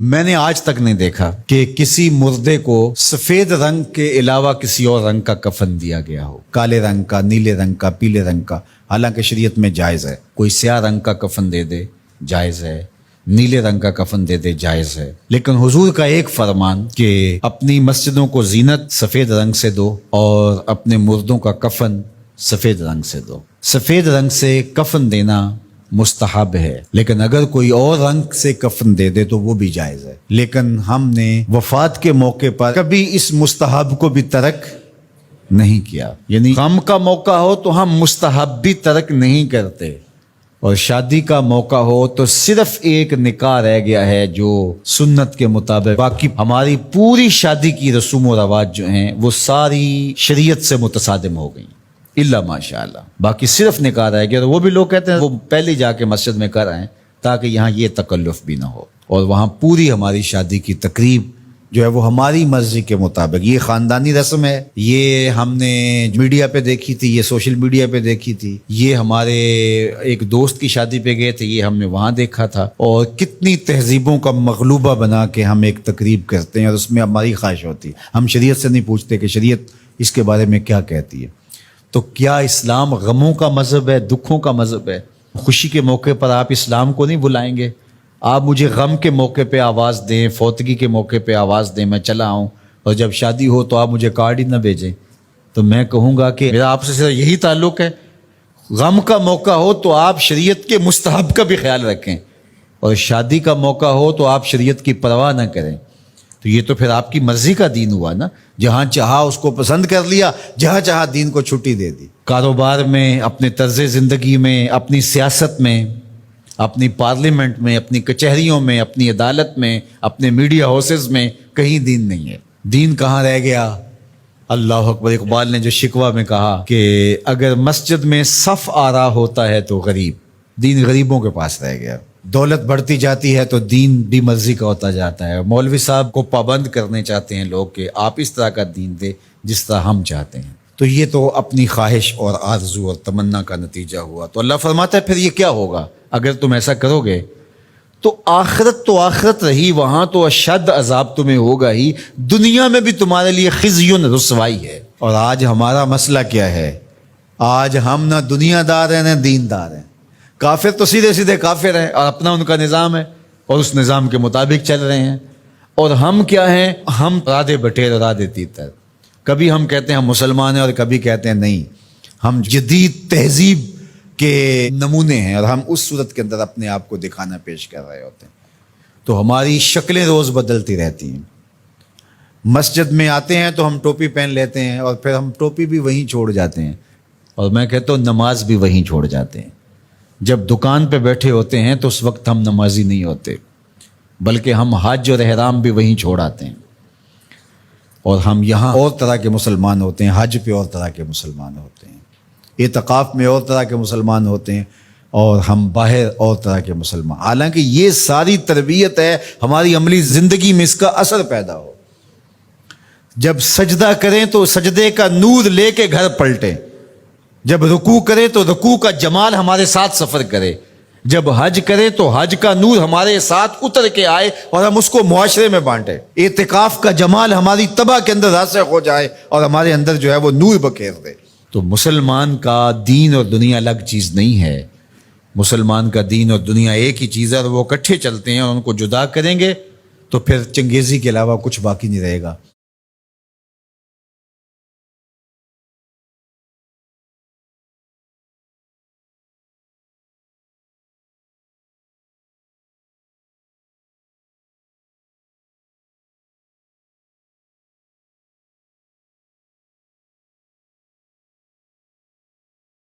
میں نے آج تک نہیں دیکھا کہ کسی مردے کو سفید رنگ کے علاوہ کسی اور رنگ کا کفن دیا گیا ہو، کالے رنگ کا، نیلے رنگ کا، پیلے رنگ کا۔ حالانکہ شریعت میں جائز ہے، کوئی سیاہ رنگ کا کفن دے دے جائز ہے، نیلے رنگ کا کفن دے دے جائز ہے، لیکن حضور کا ایک فرمان کہ اپنی مسجدوں کو زینت سفید رنگ سے دو اور اپنے مردوں کا کفن سفید رنگ سے دو۔ سفید رنگ سے کفن دینا مستحب ہے، لیکن اگر کوئی اور رنگ سے کفن دے دے تو وہ بھی جائز ہے۔ لیکن ہم نے وفات کے موقع پر کبھی اس مستحب کو بھی ترک نہیں کیا، یعنی غم کا موقع ہو تو ہم مستحب بھی ترک نہیں کرتے، اور شادی کا موقع ہو تو صرف ایک نکاح رہ گیا ہے جو سنت کے مطابق، باقی ہماری پوری شادی کی رسوم و رواج جو ہیں وہ ساری شریعت سے متصادم ہو گئی الا ماشاء اللہ۔ باقی صرف نکاح رہ گیا، تو وہ بھی لوگ کہتے ہیں وہ پہلے جا کے مسجد میں کر آئیں تاکہ یہاں یہ تکلف بھی نہ ہو، اور وہاں پوری ہماری شادی کی تقریب جو ہے وہ ہماری مرضی کے مطابق۔ یہ خاندانی رسم ہے، یہ ہم نے میڈیا پہ دیکھی تھی، یہ سوشل میڈیا پہ دیکھی تھی، یہ ہمارے ایک دوست کی شادی پہ گئے تھے، یہ ہم نے وہاں دیکھا تھا، اور کتنی تہذیبوں کا مغلوبہ بنا کے ہم ایک تقریب کرتے ہیں اور اس میں ہماری خواہش ہوتی ہے۔ ہم شریعت سے نہیں پوچھتے کہ شریعت اس کے بارے میں کیا کہتی ہے۔ تو کیا اسلام غموں کا مذہب ہے، دکھوں کا مذہب ہے؟ خوشی کے موقع پر آپ اسلام کو نہیں بلائیں گے؟ آپ مجھے غم کے موقع پہ آواز دیں، فوتگی کے موقع پہ آواز دیں، میں چلا آؤں، اور جب شادی ہو تو آپ مجھے کارڈ ہی نہ بھیجیں، تو میں کہوں گا کہ میرا آپ سے صرف یہی تعلق ہے۔ غم کا موقع ہو تو آپ شریعت کے مستحب کا بھی خیال رکھیں، اور شادی کا موقع ہو تو آپ شریعت کی پرواہ نہ کریں۔ تو یہ تو پھر آپ کی مرضی کا دین ہوا نا، جہاں چاہا اس کو پسند کر لیا، جہاں چاہا دین کو چھٹی دے دی۔ کاروبار میں، اپنے طرز زندگی میں، اپنی سیاست میں، اپنی پارلیمنٹ میں، اپنی کچہریوں میں، اپنی عدالت میں، اپنے میڈیا ہاؤسز میں کہیں دین نہیں ہے۔ دین کہاں رہ گیا؟ اللہ اکبر۔ اقبال نے جو شکوہ میں کہا کہ اگر مسجد میں صف آ رہا ہوتا ہے تو غریب، دین غریبوں کے پاس رہ گیا۔ دولت بڑھتی جاتی ہے تو دین بھی مرضی کا ہوتا جاتا ہے۔ مولوی صاحب کو پابند کرنے چاہتے ہیں لوگ کہ آپ اس طرح کا دین دے جس طرح ہم چاہتے ہیں، تو یہ تو اپنی خواہش اور آرزو اور تمنا کا نتیجہ ہوا۔ تو اللہ فرماتا ہے پھر یہ کیا ہوگا اگر تم ایسا کرو گے؟ تو آخرت رہی، وہاں تو اشد عذاب تمہیں ہوگا ہی، دنیا میں بھی تمہارے لیے خزی و رسوائی ہے۔ اور آج ہمارا مسئلہ کیا ہے؟ آج ہم نہ دنیا دار ہیں نہ دین دار ہیں۔ کافر تو سیدھے سیدھے کافر ہیں اور اپنا ان کا نظام ہے اور اس نظام کے مطابق چل رہے ہیں، اور ہم کیا ہیں؟ ہم رادے بٹیر اور رادے تیتر۔ کبھی ہم کہتے ہیں ہم مسلمان ہیں اور کبھی کہتے ہیں نہیں، ہم جدید تہذیب کے نمونے ہیں، اور ہم اس صورت کے اندر اپنے آپ کو دکھانا پیش کر رہے ہوتے ہیں۔ تو ہماری شکلیں روز بدلتی رہتی ہیں۔ مسجد میں آتے ہیں تو ہم ٹوپی پہن لیتے ہیں، اور پھر ہم ٹوپی بھی وہیں چھوڑ جاتے ہیں، اور میں کہتا ہوں نماز بھی وہیں چھوڑ جاتے ہیں۔ جب دکان پہ بیٹھے ہوتے ہیں تو اس وقت ہم نمازی نہیں ہوتے، بلکہ ہم حج اور احرام بھی وہیں چھوڑ آتے ہیں، اور ہم یہاں اور طرح کے مسلمان ہوتے ہیں، حج پہ اور طرح کے مسلمان ہوتے ہیں، اعتکاف میں اور طرح کے مسلمان ہوتے ہیں، اور ہم باہر اور طرح کے مسلمان۔ حالانکہ یہ ساری تربیت ہے ہماری عملی زندگی میں اس کا اثر پیدا ہو۔ جب سجدہ کریں تو سجدے کا نور لے کے گھر پلٹیں، جب رکوع کرے تو رکوع کا جمال ہمارے ساتھ سفر کرے، جب حج کرے تو حج کا نور ہمارے ساتھ اتر کے آئے اور ہم اس کو معاشرے میں بانٹیں، اعتکاف کا جمال ہماری طبع کے اندر راسخ ہو جائے اور ہمارے اندر جو ہے وہ نور بکھیر دے۔ تو مسلمان کا دین اور دنیا الگ چیز نہیں ہے، مسلمان کا دین اور دنیا ایک ہی چیز ہے، اور وہ اکٹھے چلتے ہیں، اور ان کو جدا کریں گے تو پھر چنگیزی کے علاوہ کچھ باقی نہیں رہے گا۔